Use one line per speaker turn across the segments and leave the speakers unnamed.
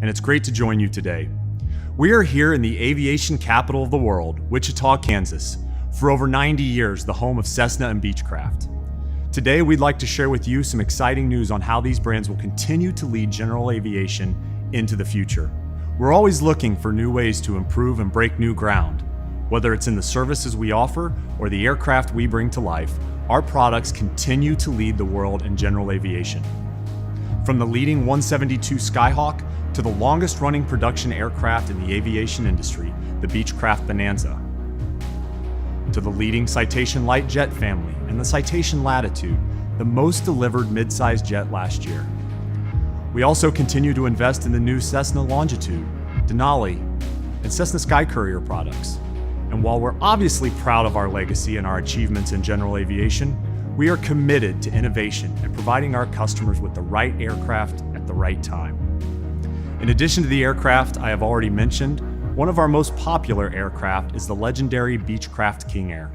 and it's great to join you today. We are here in the aviation capital of the world, Wichita, Kansas, for over 90 years, the home of Cessna and Beechcraft. Today, we'd like to share with you some exciting news on how these brands will continue to lead general aviation into the future. We're always looking for new ways to improve and break new ground. Whether it's in the services we offer or the aircraft we bring to life, our products continue to lead the world in general aviation. From the leading 172 Skyhawk to the longest running production aircraft in the aviation industry, the Beechcraft Bonanza, to the leading Citation Light Jet family and the Citation Latitude, the most delivered mid-size jet last year. We also continue to invest in the new Cessna Longitude, Denali, and Cessna SkyCourier products. And while we're obviously proud of our legacy and our achievements in general aviation, we are committed to innovation and providing our customers with the right aircraft at the right time. In addition to the aircraft I have already mentioned, one of our most popular aircraft is the legendary Beechcraft King Air.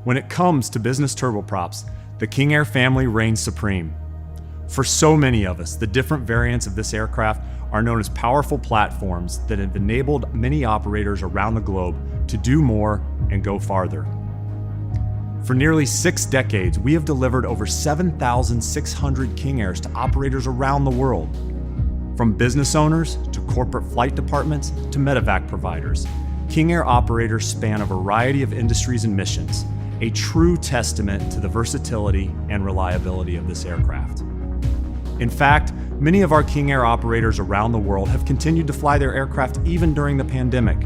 When it comes to business turboprops, the King Air family reigns supreme. For so many of us, the different variants of this aircraft are known as powerful platforms that have enabled many operators around the globe to do more and go farther. For nearly 6 decades, we have delivered over 7,600 King Airs to operators around the world. From business owners to corporate flight departments to medevac providers, King Air operators span a variety of industries and missions, a true testament to the versatility and reliability of this aircraft. In fact, many of our King Air operators around the world have continued to fly their aircraft even during the pandemic,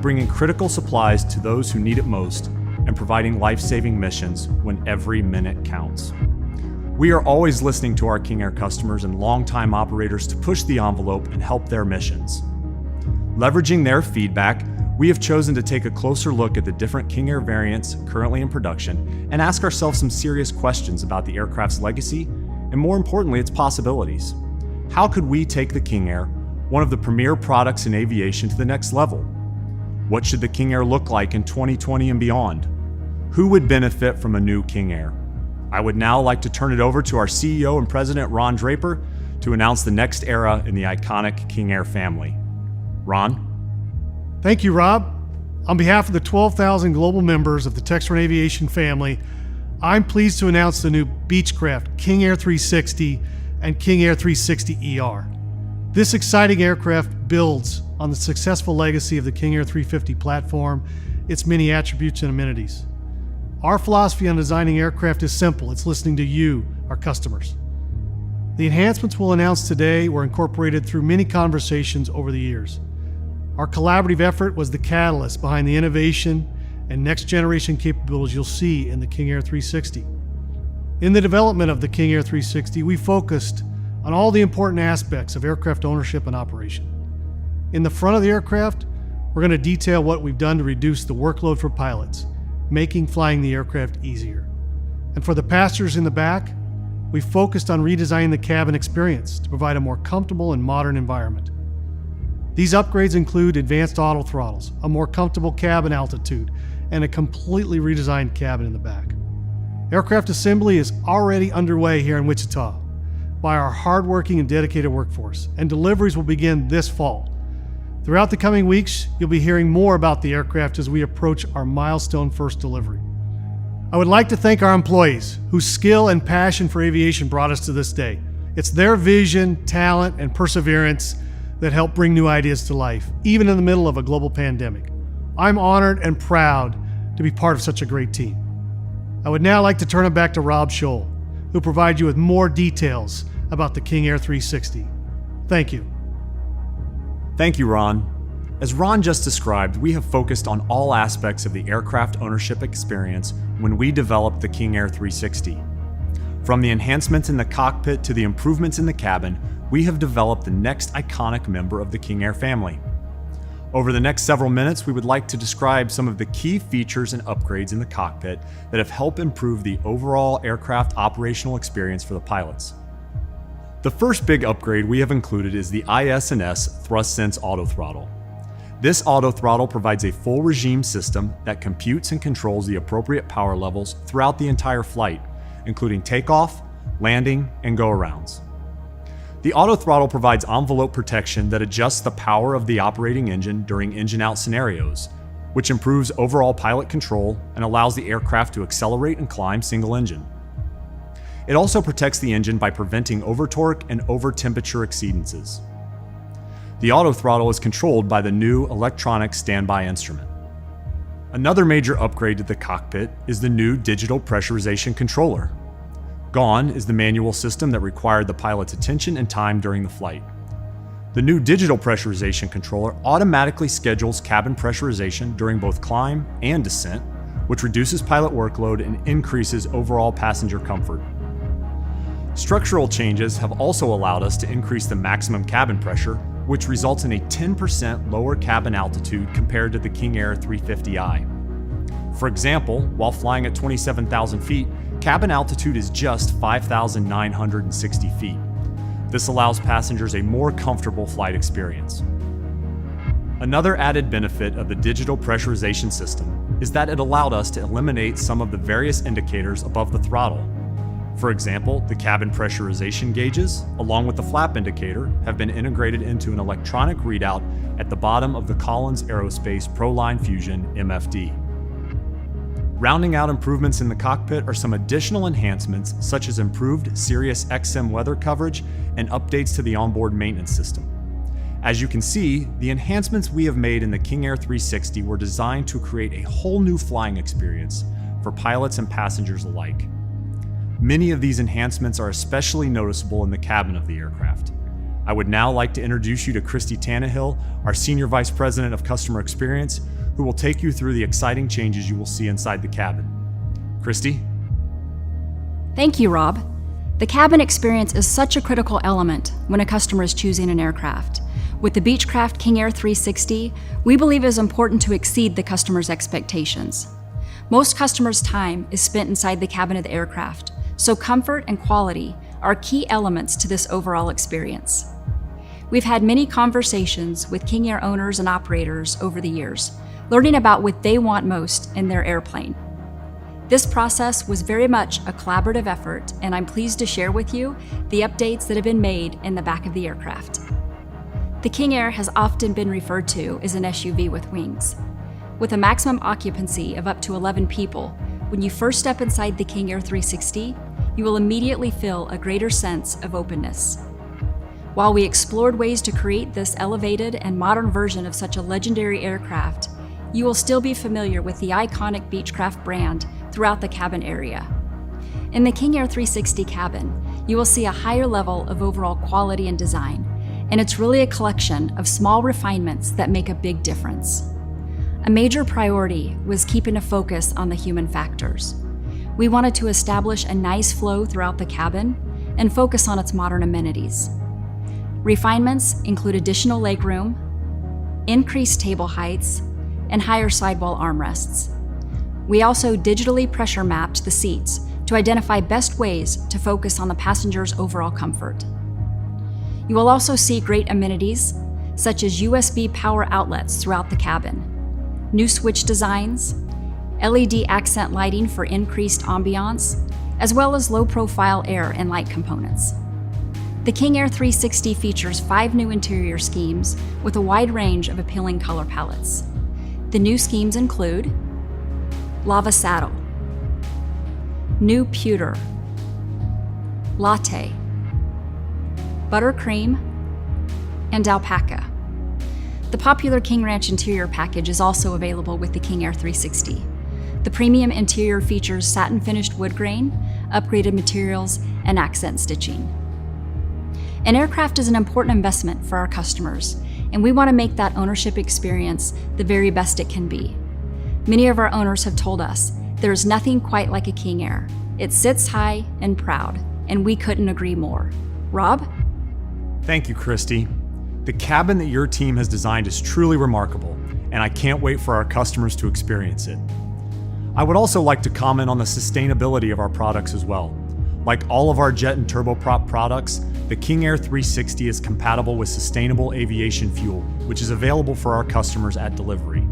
bringing critical supplies to those who need it most and providing life-saving missions when every minute counts. We are always listening to our King Air customers and longtime operators to push the envelope and help their missions. Leveraging their feedback, we have chosen to take a closer look at the different King Air variants currently in production and ask ourselves some serious questions about the aircraft's legacy and, more importantly, its possibilities. How could we take the King Air, one of the premier products in aviation, to the next level? What should the King Air look like in 2020 and beyond? Who would benefit from a new King Air? I would now like to turn it over to our CEO and President, Ron Draper, to announce the next era in the iconic King Air family. Ron?
Thank you, Rob. On behalf of the 12,000 global members of the Textron Aviation family, I'm pleased to announce the new Beechcraft King Air 360 and King Air 360 ER. This exciting aircraft builds on the successful legacy of the King Air 350 platform, its many attributes and amenities. Our philosophy on designing aircraft is simple. It's listening to you, our customers. The enhancements we'll announce today were incorporated through many conversations over the years. Our collaborative effort was the catalyst behind the innovation and next generation capabilities you'll see in the King Air 360. In the development of the King Air 360, we focused on all the important aspects of aircraft ownership and operation. In the front of the aircraft, we're going to detail what we've done to reduce the workload for pilots, making flying the aircraft easier. And for the passengers in the back, we focused on redesigning the cabin experience to provide a more comfortable and modern environment. These upgrades include advanced auto throttles, a more comfortable cabin altitude, and a completely redesigned cabin in the back. Aircraft assembly is already underway here in Wichita by our hardworking and dedicated workforce, and deliveries will begin this fall. Throughout the coming weeks, you'll be hearing more about the aircraft as we approach our milestone first delivery. I would like to thank our employees, whose skill and passion for aviation brought us to this day. It's their vision, talent, and perseverance that help bring new ideas to life, even in the middle of a global pandemic. I'm honored and proud to be part of such a great team. I would now like to turn it back to Rob Scholl, who'll provide you with more details about the King Air 360. Thank you.
Thank you, Ron. As Ron just described, we have focused on all aspects of the aircraft ownership experience when we developed the King Air 360. From the enhancements in the cockpit to the improvements in the cabin, we have developed the next iconic member of the King Air family. Over the next several minutes, we would like to describe some of the key features and upgrades in the cockpit that have helped improve the overall aircraft operational experience for the pilots. The first big upgrade we have included is the IS&S ThrustSense AutoThrottle. This AutoThrottle provides a full regime system that computes and controls the appropriate power levels throughout the entire flight, including takeoff, landing, and go-arounds. The auto throttle provides envelope protection that adjusts the power of the operating engine during engine out scenarios, which improves overall pilot control and allows the aircraft to accelerate and climb single engine. It also protects the engine by preventing over-torque and over-temperature exceedances. The auto throttle is controlled by the new electronic standby instrument. Another major upgrade to the cockpit is the new digital pressurization controller. Gone is the manual system that required the pilot's attention and time during the flight. The new digital pressurization controller automatically schedules cabin pressurization during both climb and descent, which reduces pilot workload and increases overall passenger comfort. Structural changes have also allowed us to increase the maximum cabin pressure, which results in a 10% lower cabin altitude compared to the King Air 350i. For example, while flying at 27,000 feet, cabin altitude is just 5,960 feet. This allows passengers a more comfortable flight experience. Another added benefit of the digital pressurization system is that it allowed us to eliminate some of the various indicators above the throttle. For example, the cabin pressurization gauges, along with the flap indicator, have been integrated into an electronic readout at the bottom of the Collins Aerospace ProLine Fusion MFD. Rounding out improvements in the cockpit are some additional enhancements such as improved SIRIUS XM weather coverage and updates to the onboard maintenance system. As you can see, the enhancements we have made in the King Air 360 were designed to create a whole new flying experience for pilots and passengers alike. Many of these enhancements are especially noticeable in the cabin of the aircraft. I would now like to introduce you to Christy Tannehill, our Senior Vice President of Customer Experience, who will take you through the exciting changes you will see inside the cabin. Christy?
Thank you, Rob. The cabin experience is such a critical element when a customer is choosing an aircraft. With the Beechcraft King Air 360, we believe it is important to exceed the customer's expectations. Most customers' time is spent inside the cabin of the aircraft, so comfort and quality are key elements to this overall experience. We've had many conversations with King Air owners and operators over the years, learning about what they want most in their airplane. This process was very much a collaborative effort, and I'm pleased to share with you the updates that have been made in the back of the aircraft. The King Air has often been referred to as an SUV with wings. With a maximum occupancy of up to 11 people, when you first step inside the King Air 360, you will immediately feel a greater sense of openness. While we explored ways to create this elevated and modern version of such a legendary aircraft, you will still be familiar with the iconic Beechcraft brand throughout the cabin area. In the King Air 360 cabin, you will see a higher level of overall quality and design, and it's really a collection of small refinements that make a big difference. A major priority was keeping a focus on the human factors. We wanted to establish a nice flow throughout the cabin and focus on its modern amenities. Refinements include additional legroom, increased table heights, and higher sidewall armrests. We also digitally pressure mapped the seats to identify best ways to focus on the passenger's overall comfort. You will also see great amenities, such as USB power outlets throughout the cabin, new switch designs, LED accent lighting for increased ambiance, as well as low-profile air and light components. The King Air 360 features 5 new interior schemes with a wide range of appealing color palettes. The new schemes include Lava Saddle, New Pewter, Latte, Buttercream, and Alpaca. The popular King Ranch interior package is also available with the King Air 360. The premium interior features satin-finished wood grain, upgraded materials, and accent stitching. An aircraft is an important investment for our customers, and we want to make that ownership experience the very best it can be. Many of our owners have told us there is nothing quite like a King Air. It sits high and proud, and we couldn't agree more. Rob?
Thank you, Christy. The cabin that your team has designed is truly remarkable, and I can't wait for our customers to experience it. I would also like to comment on the sustainability of our products as well. Like all of our jet and turboprop products, the King Air 360 is compatible with sustainable aviation fuel, which is available for our customers at delivery.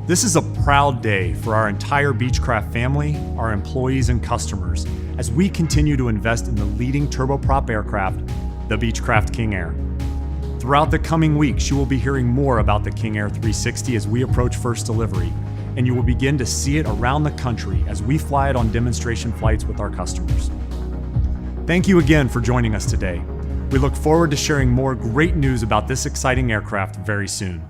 This is a proud day for our entire Beechcraft family, our employees, and customers as we continue to invest in the leading turboprop aircraft the Beechcraft King Air. Throughout the coming weeks, you will be hearing more about the King Air 360 as we approach first delivery, and you will begin to see it around the country as we fly it on demonstration flights with our customers. Thank you again for joining us today. We look forward to sharing more great news about this exciting aircraft very soon.